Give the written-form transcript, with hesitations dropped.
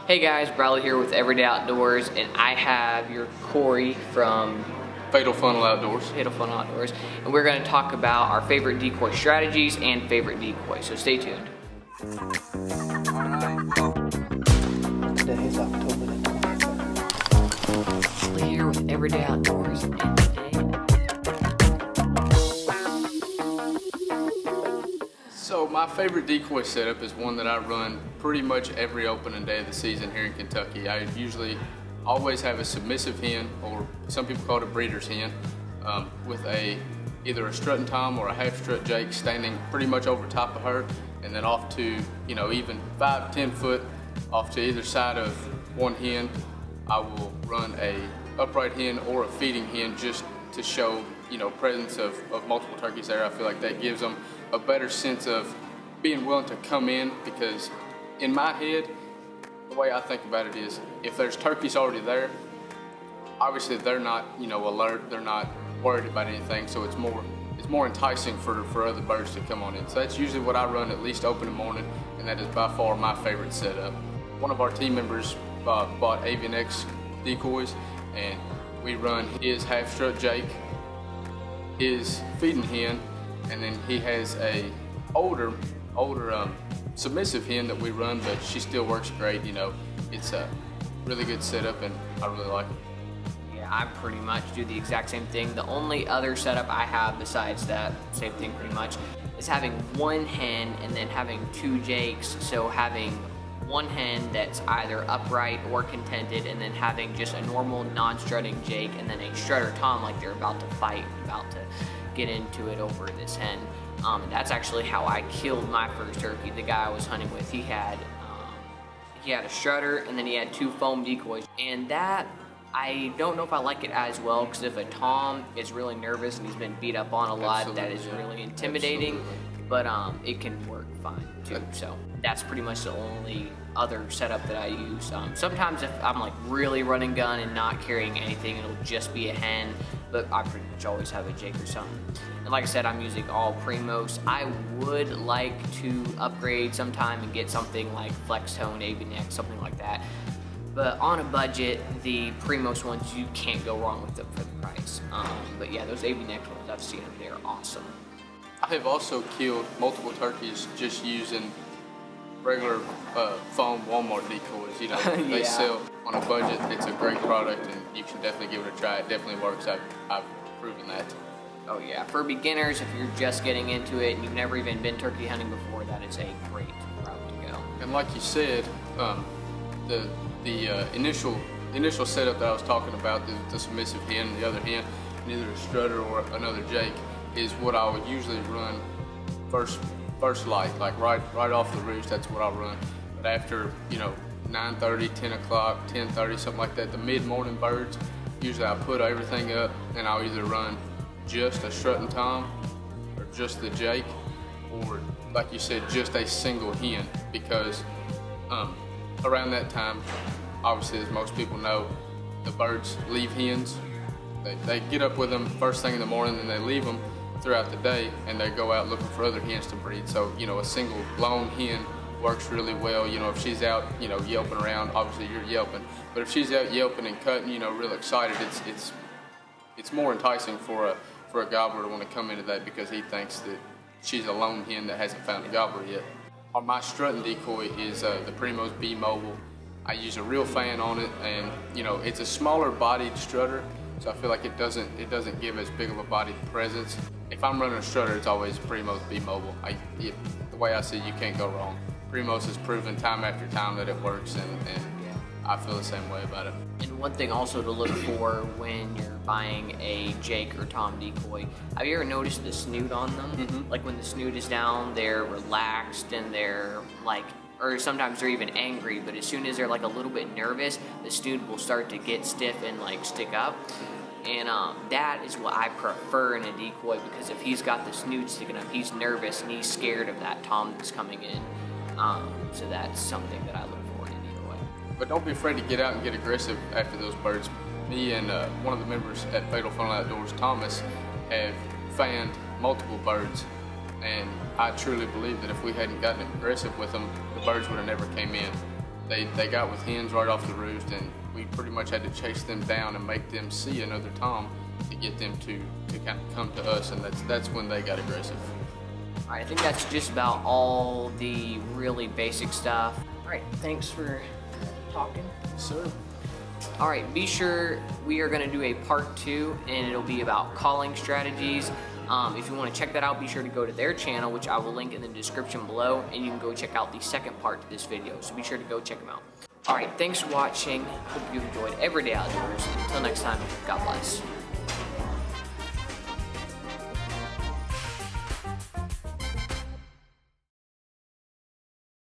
Hey guys, Bradley here with Everyday Outdoors, and I have your Cory from Fatal Funnel Outdoors. And we're going to talk about our favorite decoy strategies and favorite decoys, so stay tuned. Today is October the 23rd. Bradley here with Everyday Outdoors, and today... So my favorite decoy setup is one that I run pretty much every opening day of the season here in Kentucky. I usually always have a submissive hen, or some people call it a breeder's hen, with either a strutting tom or a half strut jake standing pretty much over top of her, and then off to, even 5-10 foot off to either side of one hen. I will run a upright hen or a feeding hen just to show presence of multiple turkeys there. I feel like that gives them a better sense of being willing to come in, because in my head, the way I think about it is, if there's turkeys already there, obviously they're not alert, they're not worried about anything, so it's more enticing for other birds to come on in. So that's usually what I run at least opening morning, and that is by far my favorite setup. One of our team members bought AVNX decoys, and we run his half strut jake, his feeding hen, and then he has a older submissive hen that we run, but she still works great. It's a really good setup, and I really like it. Yeah, I pretty much do the exact same thing. The only other setup I have besides that same thing pretty much is having one hen and then having two jakes. So having one hen that's either upright or contented, and then having just a normal non-strutting jake, and then a strutter tom like they're about to fight, about to get into it over this hen. That's actually how I killed my first turkey. The guy I was hunting with, he had a strutter, and then he had two foam decoys, and that, I don't know if I like it as well, because if a tom is really nervous and he's been beat up on a lot, that is really intimidating. Absolutely. But it can work fine too. So that's pretty much the only other setup that I use. Sometimes if I'm like really running gun and not carrying anything, it'll just be a hen, but I pretty much always have a jake or something. And like I said, I'm using all Primos. I would like to upgrade sometime and get something like Flex Tone, AVNX, something like that. But on a budget, the Primos ones, you can't go wrong with them for the price. But yeah, those AVNX ones, I've seen them, they're awesome. I have also killed multiple turkeys just using regular foam Walmart decoys. They Yeah. sell on a budget. It's a great product, and you can definitely give it a try. It definitely works. I've proven that. Oh yeah, for beginners, if you're just getting into it and you've never even been turkey hunting before, that is a great route to go. And like you said, the initial setup that I was talking about, the submissive hen and the other hen, and either a strutter or another jake, is what I would usually run first light, like right off the roost. That's what I'll run. But after 9:30, 10 o'clock, 10:30, something like that, the mid-morning birds, usually I put everything up, and I'll either run just a strutting tom, or just the jake, or like you said, just a single hen, because around that time, obviously, as most people know, the birds leave hens. They get up with them first thing in the morning, and they leave them throughout the day, and they go out looking for other hens to breed. So a single lone hen works really well. If she's out yelping around, obviously you're yelping, but if she's out yelping and cutting, real excited, it's more enticing for a gobbler to want to come into that, because he thinks that she's a lone hen that hasn't found a gobbler yet. On my strutting decoy is the Primos B Mobile. I use a real fan on it, and it's a smaller bodied strutter, so I feel like it doesn't give as big of a body presence. If I'm running a strutter, it's always Primos B Mobile. The way I see it, you can't go wrong. Primos has proven time after time that it works, and I feel the same way about it. And one thing also to look for when you're buying a jake or tom decoy, have you ever noticed the snoot on them? Mm-hmm. Like when the snoot is down, they're relaxed, and they're like, or sometimes they're even angry, but as soon as they're like a little bit nervous, the snoot will start to get stiff and like stick up. And that is what I prefer in a decoy, because if he's got the snoot sticking up, he's nervous and he's scared of that tom that's coming in. So that's something that I look for in a decoy. But don't be afraid to get out and get aggressive after those birds. Me and one of the members at Fatal Funnel Outdoors, Thomas, have fanned multiple birds, and I truly believe that if we hadn't gotten aggressive with them, the birds would have never came in. they got with hens right off the roost, and we pretty much had to chase them down and make them see another tom to get them to kind of come to us, and that's when they got aggressive. All right, I think that's just about all the really basic stuff. All right, thanks for talking. Sir. All right, be sure we are going to do a part 2, and it'll be about calling strategies. If you want to check that out, be sure to go to their channel, which I will link in the description below, and you can go check out the second part to this video. So be sure to go check them out. All right, thanks for watching. Hope you enjoyed Everyday Outdoors. Until next time, God bless.